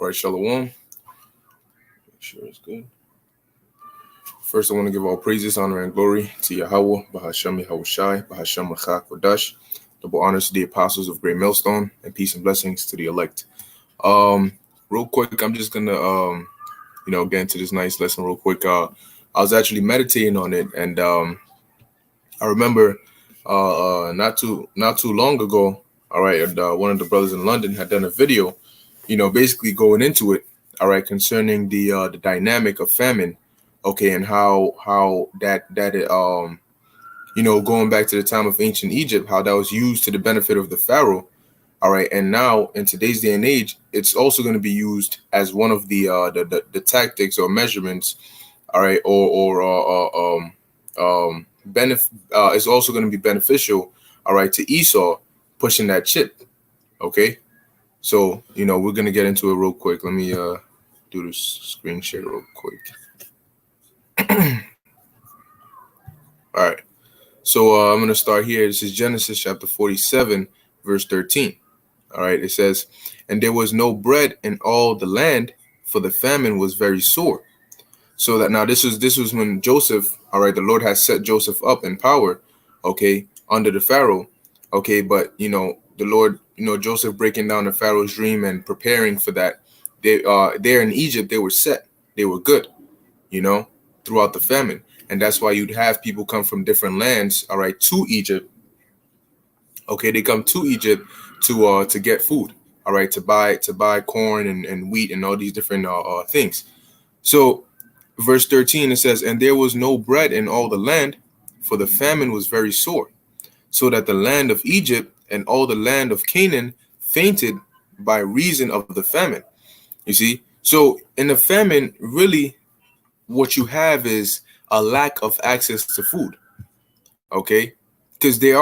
All right, Shalom. Make sure it's good. First, I want to give all praises, honor, and glory to Yahweh, Bahashem Yahushai, Bahashem Machak Kodash. Double honors to the apostles of Great Millstone, and peace and blessings to the elect. Real quick, I'm just gonna get into this nice lesson real quick. I was actually meditating on it, and I remember not too long ago. All right, one of the brothers in London had done a video, basically going into it. All right, concerning the dynamic of famine, okay, and how that going back to the time of ancient Egypt, how that was used to the benefit of the Pharaoh. All right, and now in today's day and age, it's also going to be used as one of the tactics or measurements. All right, it's also going to be beneficial. All right, to Esau pushing that chip. Okay, so we're going to get into it real quick. Let me do this screen share real quick. All right, so I'm going to start here. This is Genesis chapter 47, verse 13. All right, it says, "And there was no bread in all the land, for the famine was very sore." So that now this was when Joseph, all right, the Lord has set Joseph up in power, okay, under the Pharaoh, okay, but the Lord, Joseph breaking down the Pharaoh's dream and preparing for that. They there in Egypt, they were set, they were good, throughout the famine, and that's why you'd have people come from different lands, all right, to Egypt. Okay, they come to Egypt to get food, all right, to buy corn and wheat and all these different things. So verse 13, it says, "And there was no bread in all the land, for the famine was very sore, so that the land of Egypt and all the land of Canaan fainted by reason of the famine." You see, so in the famine, really what you have is a lack of access to food. Okay, because there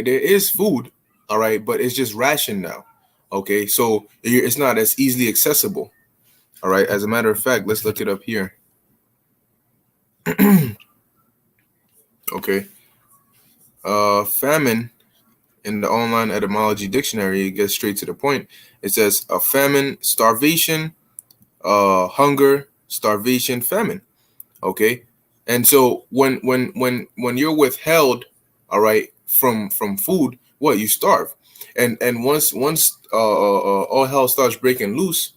is food, all right, but it's just ration now. Okay, so it's not as easily accessible. All right, as a matter of fact, let's look it up here. Okay, famine in the online etymology dictionary, it gets straight to the point. It says a famine, starvation, hunger, starvation, famine. Okay, and so when you're withheld, all right, from food, what, you starve, and once all hell starts breaking loose,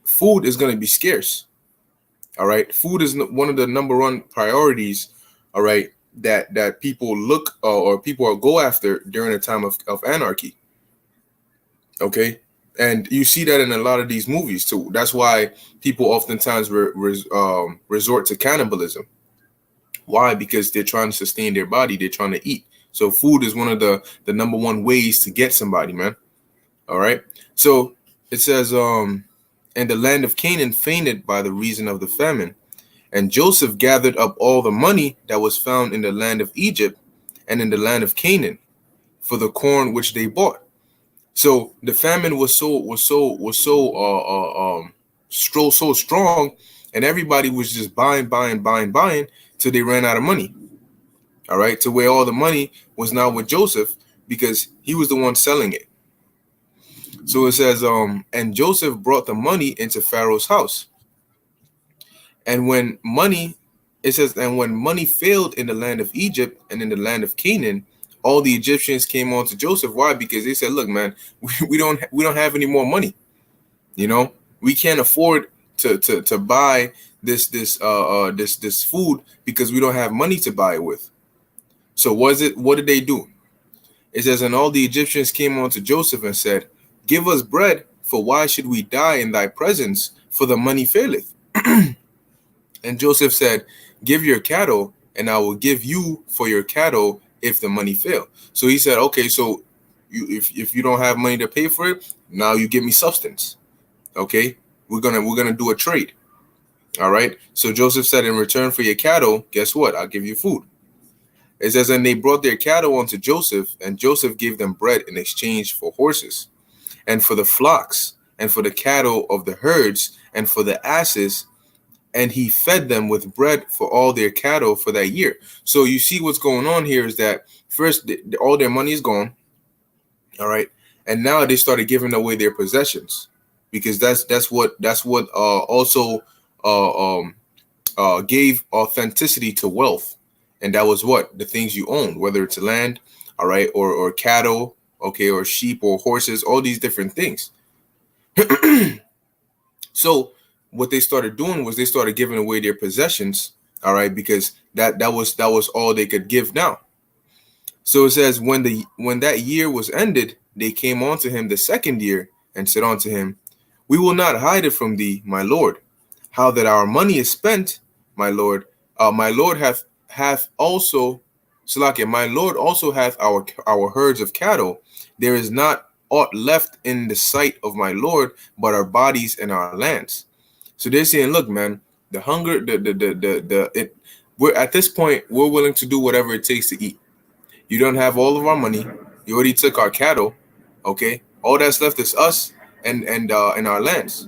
food is going to be scarce. All right, food is one of the number one priorities, all right, that people look or people go after during a time of anarchy. Okay, and you see that in a lot of these movies too. That's why people oftentimes resort to cannibalism. Why? Because they're trying to sustain their body, they're trying to eat. So food is one of the number one ways to get somebody, man. All right, so it says "And the land of Canaan fainted by the reason of the famine. And Joseph gathered up all the money that was found in the land of Egypt and in the land of Canaan for the corn which they bought." So the famine was so strong, and everybody was just buying till they ran out of money. All right, to where all the money was now with Joseph because he was the one selling it. So it says, "And Joseph brought the money into Pharaoh's house. And when money," it says, "and when money failed in the land of Egypt and in the land of Canaan, all the Egyptians came on to Joseph." Why? Because they said, "Look, man, we don't have any more money. We can't afford to buy this food because we don't have money to buy it with." So what did they do? It says, "And all the Egyptians came on to Joseph and said, 'Give us bread, for why should we die in thy presence? For the money faileth.' And Joseph said, 'Give your cattle, and I will give you for your cattle if the money fail.'" So he said, "Okay, so if you don't have money to pay for it, now you give me substance. Okay, we're gonna do a trade. All right." So Joseph said, "In return for your cattle, guess what? I'll give you food." It says, "And they brought their cattle unto Joseph, and Joseph gave them bread in exchange for horses, and for the flocks, and for the cattle of the herds, and for the asses. And he fed them with bread for all their cattle for that year." So you see what's going on here is that first, all their money is gone. All right. And now they started giving away their possessions. because that's what also um gave authenticity to wealth, and that was what the things you own, whether it's land, all right, or cattle, okay, or sheep or horses, all these different things. So what they started doing was they started giving away their possessions, all right, because that was all they could give now. So it says when that year was ended, they came unto him the second year and said unto him, we will not hide it from thee, my lord, how that our money is spent, my lord. My lord hath also, Salakia, my lord also hath our herds of cattle. There is not aught left in the sight of my lord, but our bodies and our lands. So they're saying, look, man, the hunger, we're at this point, we're willing to do whatever it takes to eat. You don't have all of our money. You already took our cattle. Okay, all that's left is us and our lands.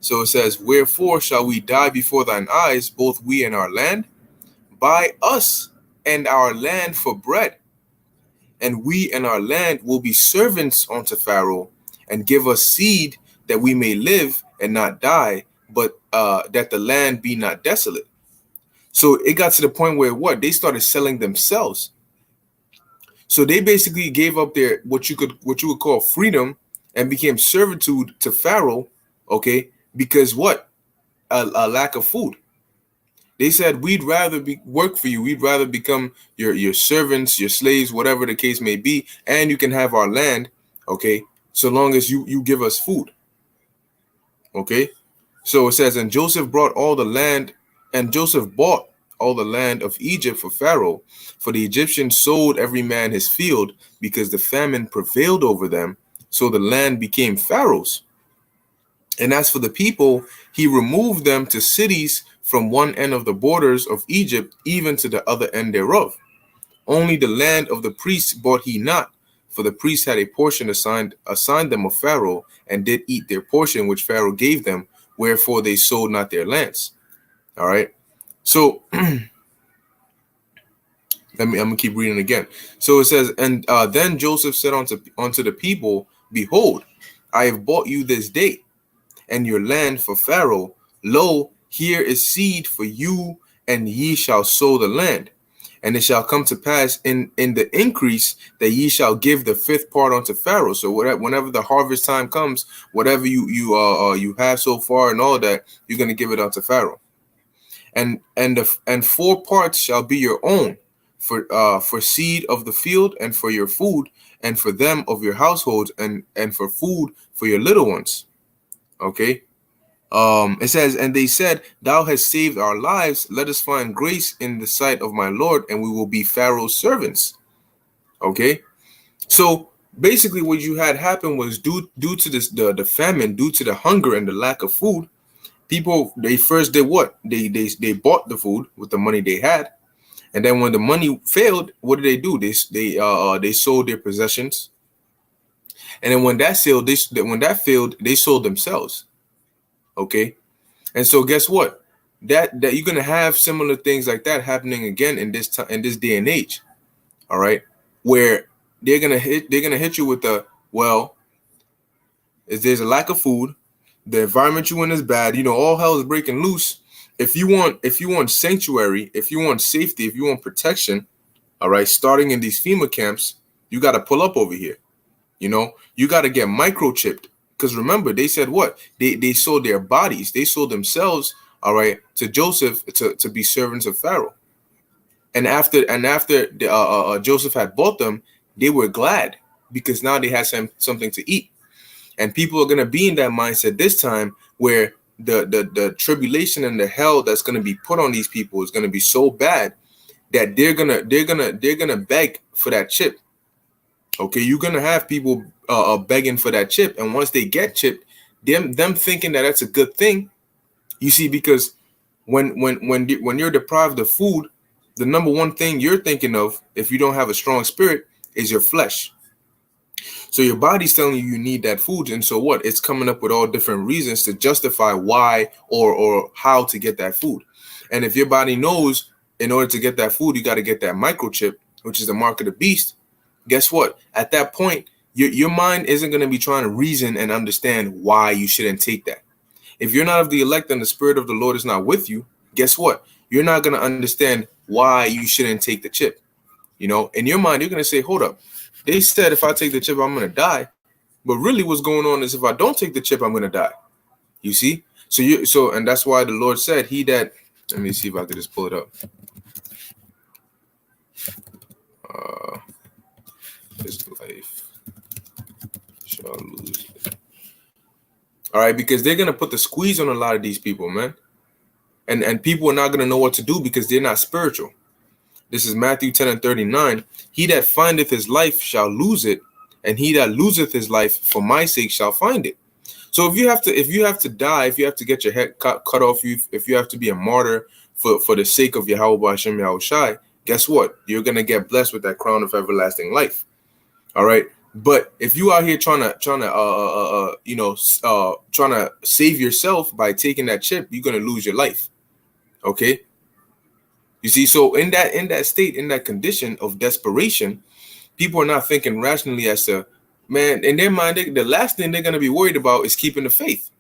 So it says, wherefore shall we die before thine eyes, both we and our land? Buy us and our land for bread, and we and our land will be servants unto Pharaoh, and give us seed that we may live and not die, but that the land be not desolate. So it got to the point where what they started selling themselves. So they basically gave up their what you would call freedom and became servitude to Pharaoh, okay? Because what? A lack of food. They said we'd rather work for you. We'd rather become your servants, your slaves, whatever the case may be, and you can have our land, okay? So long as you give us food. Okay? So it says, and Joseph brought all the land, and Joseph bought all the land of Egypt for Pharaoh, for the Egyptians sold every man his field, because the famine prevailed over them, so the land became Pharaoh's. And as for the people, he removed them to cities from one end of the borders of Egypt, even to the other end thereof. Only the land of the priests bought he not, for the priests had a portion assigned them of Pharaoh, and did eat their portion which Pharaoh gave them, wherefore they sold not their lands. All right. So I'm gonna keep reading again. So it says, and then Joseph said unto the people, behold, I have bought you this day, and your land for Pharaoh. Lo, here is seed for you, and ye shall sow the land. And it shall come to pass in the increase that ye shall give the fifth part unto Pharaoh. So whenever the harvest time comes, whatever you have so far and all that, you're gonna give it unto Pharaoh. And 4 parts shall be your own for seed of the field, and for your food, and for them of your households, and for food for your little ones. Okay. It says, and they said, thou hast saved our lives. Let us find grace in the sight of my Lord, and we will be Pharaoh's servants. Okay. So basically what you had happen was due to this, the famine, due to the hunger and the lack of food, people, they first did what? They bought the food with the money they had. And then when the money failed, what did they do? They sold their possessions. And then when that failed, they sold themselves. Okay. And so guess what? That you're gonna have similar things like that happening again in this time, in this day and age. All right, where they're gonna hit you with the, well, if there's a lack of food, the environment you in is bad, all hell is breaking loose. If you want sanctuary, if you want safety, if you want protection, all right, starting in these FEMA camps, you got to pull up over here. You got to get microchipped. Because remember, they said what? They sold their bodies. They sold themselves, all right, to Joseph to be servants of Pharaoh. And after Joseph had bought them, they were glad because now they had something to eat. And people are going to be in that mindset this time where the tribulation and the hell that's going to be put on these people is going to be so bad that they're gonna beg for that chip. Okay, you're gonna have people begging for that chip, and once they get chipped, them thinking that that's a good thing. You see, because when you're deprived of food, the number one thing you're thinking of, if you don't have a strong spirit, is your flesh. So your body's telling you need that food, and so what? It's coming up with all different reasons to justify why or how to get that food. And if your body knows in order to get that food, you got to get that microchip, which is the mark of the beast. Guess what? At that point, Your mind isn't going to be trying to reason and understand why you shouldn't take that. If you're not of the elect and the Spirit of the Lord is not with you, guess what? You're not going to understand why you shouldn't take the chip. In your mind, you're going to say, hold up. They said if I take the chip, I'm going to die. But really what's going on is if I don't take the chip, I'm going to die. You see? And that's why the Lord said, let me see if I could just pull it up. This life shall lose it. All right, because they're going to put the squeeze on a lot of these people, man. And people are not going to know what to do because they're not spiritual. This is Matthew 10:39. He that findeth his life shall lose it, and he that loseth his life for my sake shall find it. So if you have to die, if you have to get your head cut off, if you have to be a martyr for the sake of Yahweh Hashem Yahushai, guess what? You're going to get blessed with that crown of everlasting life. All right. But if you out here trying to save yourself by taking that chip, you're going to lose your life. Okay. You see, so in that state, in that condition of desperation, people are not thinking rationally as to, man, in their mind, the last thing they're going to be worried about is keeping the faith.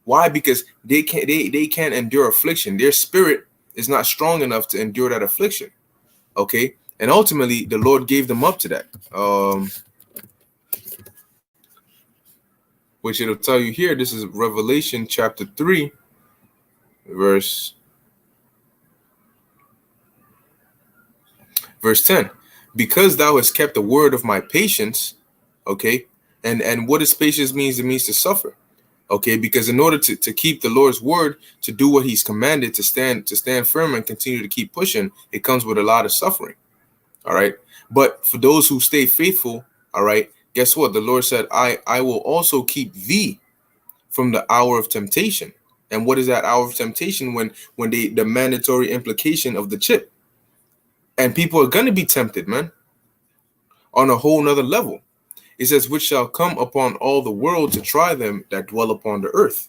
Why? Because they can't endure affliction. Their spirit is not strong enough to endure that affliction. Okay. And ultimately, the Lord gave them up to that. Which it'll tell you here. This is Revelation chapter 3, verse 10. Because thou hast kept the word of my patience. Okay. And what does patience means? It means to suffer. Okay. Because in order to keep the Lord's word, to do what he's commanded, to stand firm and continue to keep pushing, it comes with a lot of suffering. All right. But for those who stay faithful, all right, guess what? The Lord said, I will also keep thee from the hour of temptation. And what is that hour of temptation? When the mandatory implication of the chip. And people are going to be tempted, man, on a whole nother level. It says, which shall come upon all the world to try them that dwell upon the earth.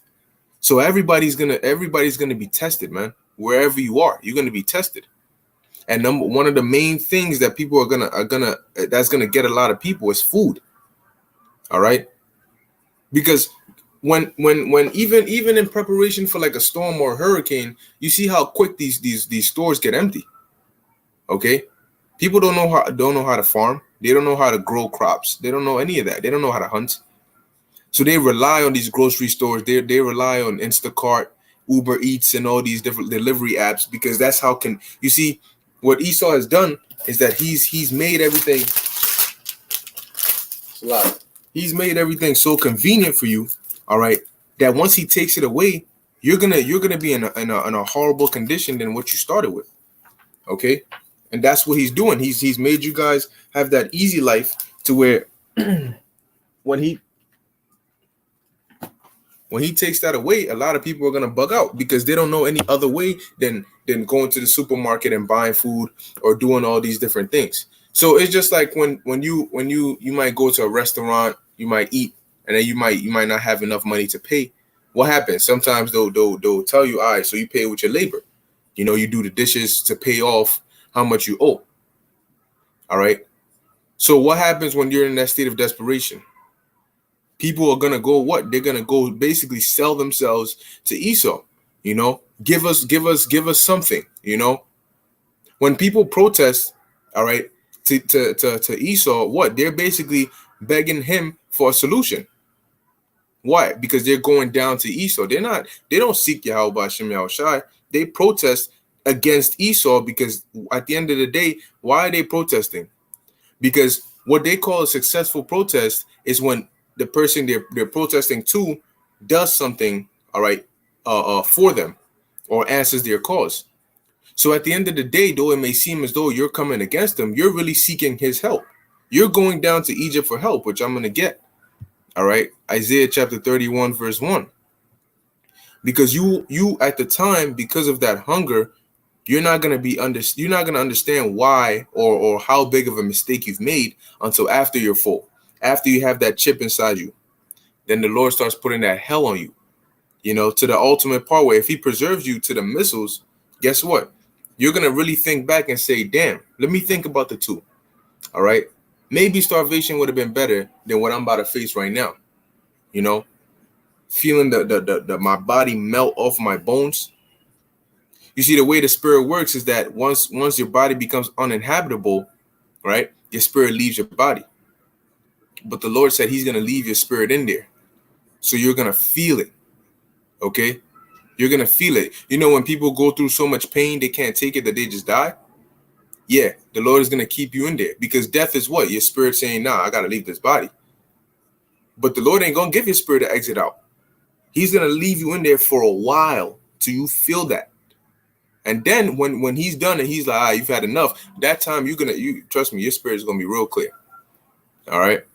So everybody's gonna be tested, man. Wherever you are, you're gonna be tested. And one of the main things that people that's gonna get a lot of people is food. All right, because when even in preparation for like a storm or a hurricane, you see how quick these stores get empty. Okay, people don't know how to farm. They don't know how to grow crops. They don't know any of that. They don't know how to hunt. So they rely on these grocery stores. They rely on Instacart, Uber Eats, and all these different delivery apps, because that's how you see what Esau has done is that he's made everything. He's made everything so convenient for you. All right, that once he takes it away, you're gonna be in a horrible condition than what you started with. Okay, and that's what he's doing. He's made you guys have that easy life to where when he takes that away, a lot of people are gonna bug out because they don't know any other way than going to the supermarket and buying food or doing all these different things. So it's just like when you might go to a restaurant, you might eat, and then you might not have enough money to pay. What happens? Sometimes they'll tell you, all right, so you pay with your labor. You do the dishes to pay off how much you owe. All right. So what happens when you're in that state of desperation? People are going to go what? They're going to go basically sell themselves to Esau. Give us something. When people protest, all right, to Esau, what? They're basically begging him for a solution. Why? Because they're going down to Esau. They don't seek Yahweh Hashem Yahushai. They protest against Esau because at the end of the day, why are they protesting? Because what they call a successful protest is when the person they're protesting to does something, all right, for them or answers their cause. So at the end of the day, though it may seem as though you're coming against them, you're really seeking his help. You're going down to Egypt for help, which I'm going to get. All right. Isaiah chapter 31, verse 1. Because you at the time, because of that hunger, you're not going to understand why or how big of a mistake you've made until after you're full, after you have that chip inside you. Then the Lord starts putting that hell on you, to the ultimate part where if he preserves you to the missiles, guess what? You're going to really think back and say, damn, let me think about the two. All right. Maybe starvation would have been better than what I'm about to face right now. You know, feeling the my body melt off my bones. You see, the way the spirit works is that once your body becomes uninhabitable, right, your spirit leaves your body. But the Lord said He's gonna leave your spirit in there, so you're gonna feel it. Okay, you're gonna feel it. You know, when people go through so much pain they can't take it that they just die. Yeah, the Lord is gonna keep you in there because death is what your spirit saying, "Nah, I gotta leave this body." But the Lord ain't gonna give your spirit to exit out. He's gonna leave you in there for a while till you feel that. And then when He's done and He's like, you've had enough, that time you trust me, your spirit is gonna be real clear. All right.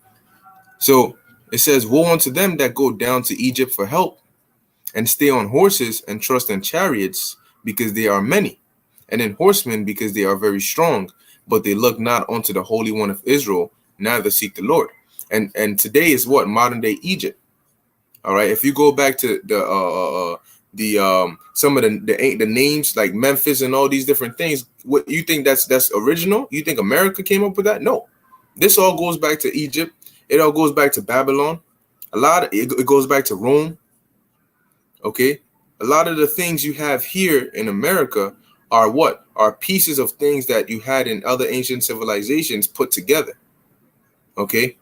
So it says, woe unto them that go down to Egypt for help, and stay on horses and trust in chariots, because they are many, and in horsemen, because they are very strong, but they look not unto the Holy One of Israel, neither seek the Lord. And today is what? Modern day Egypt. All right. If you go back to the some of the names like Memphis and all these different things, what you think that's original? You think America came up with that? No. This all goes back to Egypt. It all goes back to Babylon. It goes back to Rome. Okay. A lot of the things you have here in America are what? Are pieces of things that you had in other ancient civilizations put together. Okay.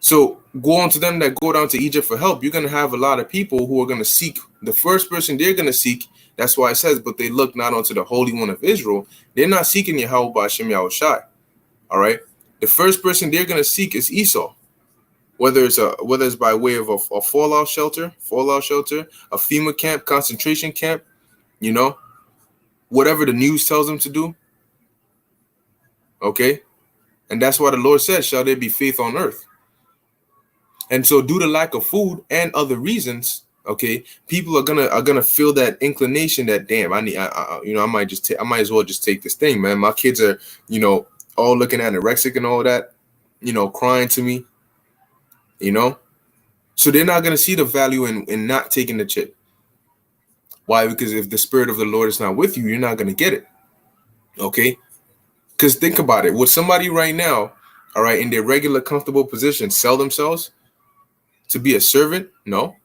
So go on to them that go down to Egypt for help. You're going to have a lot of people who are going to seek the first person they're going to seek. That's why it says, but they look not unto the Holy One of Israel. They're not seeking Yahweh by Shem Yahushai. All right. The first person they're going to seek is Esau, whether it's by way of a fallout shelter, a FEMA camp, concentration camp, you know, whatever the news tells them to do. Okay. And that's why the Lord said, shall there be faith on earth? And so due to lack of food and other reasons, okay, people are gonna feel that inclination that, damn, I might as well just take this thing, man. My kids are, all looking anorexic and all that, crying to me, so they're not gonna see the value in not taking the chip. Why? Because if the Spirit of the Lord is not with you, you're not gonna get it. Okay, because think about it. Would somebody right now, all right, in their regular comfortable position, sell themselves to be a servant? No.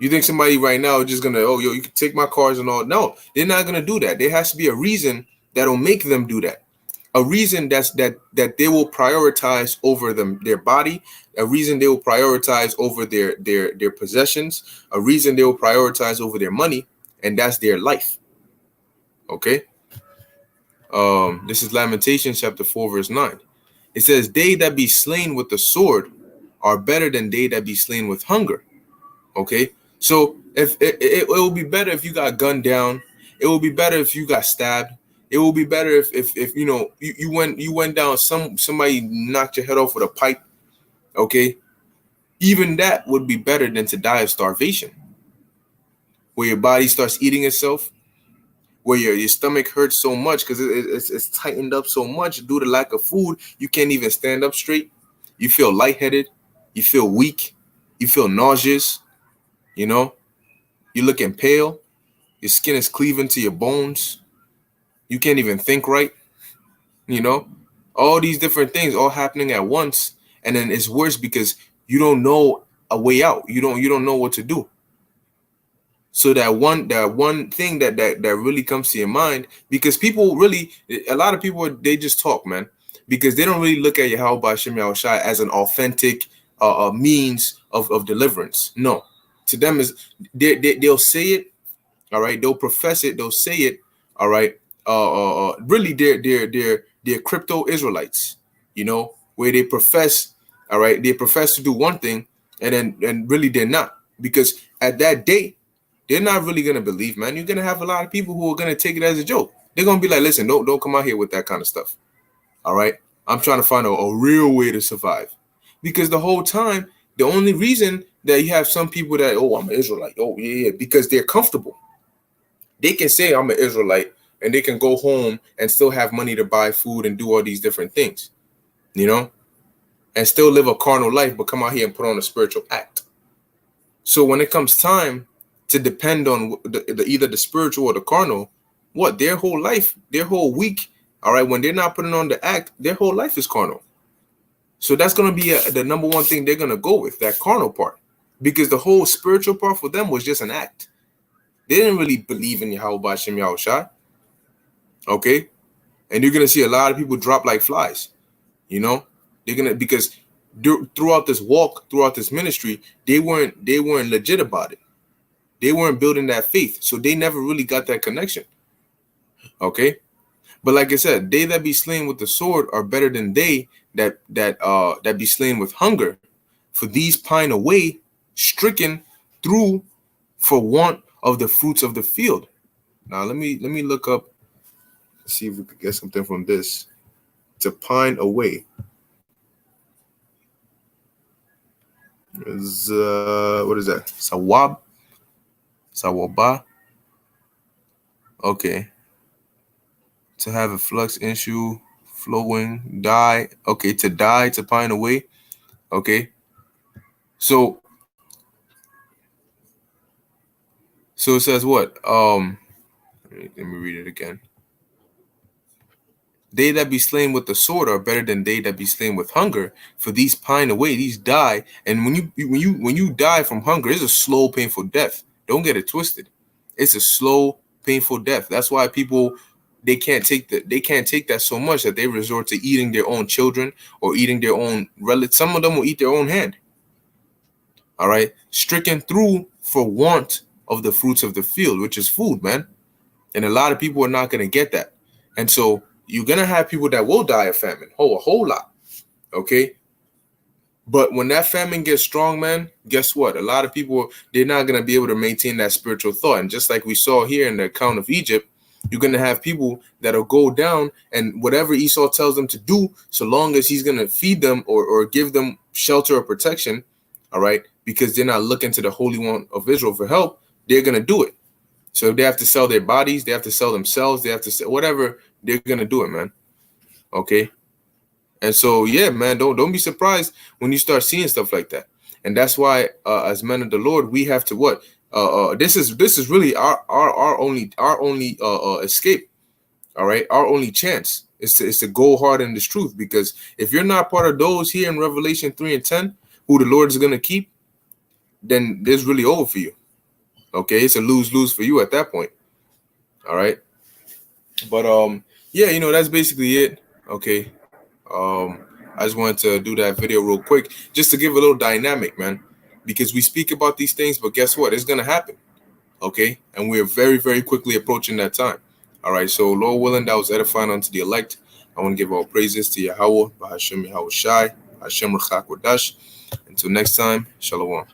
You think somebody right now is just gonna, you can take my cars and all? No, they're not gonna do that. There has to be a reason that'll make them do that. A reason that they will prioritize over their body. A reason they will prioritize over their possessions. A reason they will prioritize over their money, and that's their life. Okay. This is Lamentations chapter 4 verse 9. It says, "They that be slain with the sword are better than they that be slain with hunger." Okay, so if it will be better if you got gunned down, it will be better if you got stabbed, it will be better if you went down, somebody knocked your head off with a pipe. Okay, even that would be better than to die of starvation, where your body starts eating itself, where your stomach hurts so much because it's tightened up so much due to lack of food. You can't even stand up straight. You feel lightheaded. You feel weak. You feel nauseous. You're looking pale. Your skin is cleaving to your bones. You can't even think right. All these different things all happening at once. And then it's worse because you don't know a way out. You don't know what to do. So that one thing that really comes to your mind, because a lot of people, they just talk, man, because they don't really look at Yahweh by Shem Yahushai as an authentic means of deliverance. No, to them is they'll say it, all right. They'll profess it. They'll say it, all right. Really, they're crypto Israelites, where they profess, all right. They profess to do one thing, and really they're not, because at that day, they're not really going to believe, man. You're going to have a lot of people who are going to take it as a joke. They're going to be like, listen, don't come out here with that kind of stuff. All right. I'm trying to find a real way to survive. Because the whole time, the only reason that you have some people that, I'm an Israelite. Oh, yeah, because they're comfortable. They can say I'm an Israelite and they can go home and still have money to buy food and do all these different things, and still live a carnal life, but come out here and put on a spiritual act. So when it comes time to depend on either the spiritual or the carnal, their whole life, their whole week All right, when they're not putting on the act, their whole life is carnal. So that's going to be the number one thing they're going to go with, that carnal part, because the whole spiritual part for them was just an act. They didn't really believe in Yahweh Hashem Yahushai. Okay, and you're going to see a lot of people drop like flies. You know, they're gonna, because throughout this walk, throughout this ministry, they weren't legit about it. They weren't building that faith, so they never really got that connection. Okay, but like I said, they that be slain with the sword are better than they that be slain with hunger. For these pine away, stricken through for want of the fruits of the field. Now let me look up, see if we could get something from this. To pine away is what is that? Sawaba. Okay. To have a flux issue, flowing, die. Okay, to die, to pine away. Okay. So it says what? Let me read it again. They that be slain with the sword are better than they that be slain with hunger. For these pine away, these die. And when you die from hunger, it's a slow, painful death. Don't get it twisted. It's a slow, painful death. That's why people, they can't take that so much that they resort to eating their own children or eating their own relatives. Some of them will eat their own hand. All right, stricken through for want of the fruits of the field, which is food, man. And a lot of people are not going to get that, and so you're going to have people that will die of famine. A whole lot. Okay. But when that famine gets strong, man, guess what? A lot of people, they're not going to be able to maintain that spiritual thought. And just like we saw here in the account of Egypt, you're going to have people that'll go down, and whatever Esau tells them to do, so long as he's going to feed them or give them shelter or protection, all right, because they're not looking to the Holy One of Israel for help, they're going to do it. So if they have to sell their bodies, they have to sell themselves, they have to sell whatever, they're going to do it, man. Okay. And so, yeah, man, don't be surprised when you start seeing stuff like that. And that's why, as men of the Lord, we have to what? This is really our only escape. All right, our only chance is to go hard in this truth. Because if you're not part of those here in Revelation 3:10, who the Lord is gonna keep, then it's really over for you. Okay, it's a lose-lose for you at that point. All right, but yeah, that's basically it. Okay. I just wanted to do that video real quick just to give a little dynamic, man, because we speak about these things, but guess what? It's going to happen. Okay. And we're very, very quickly approaching that time. All right. So Lord willing, that was edifying unto the elect. I want to give all praises to Yahweh, Bahashem Yahweh Shai, Hashem Rachak Wadash. Until next time, Shalom.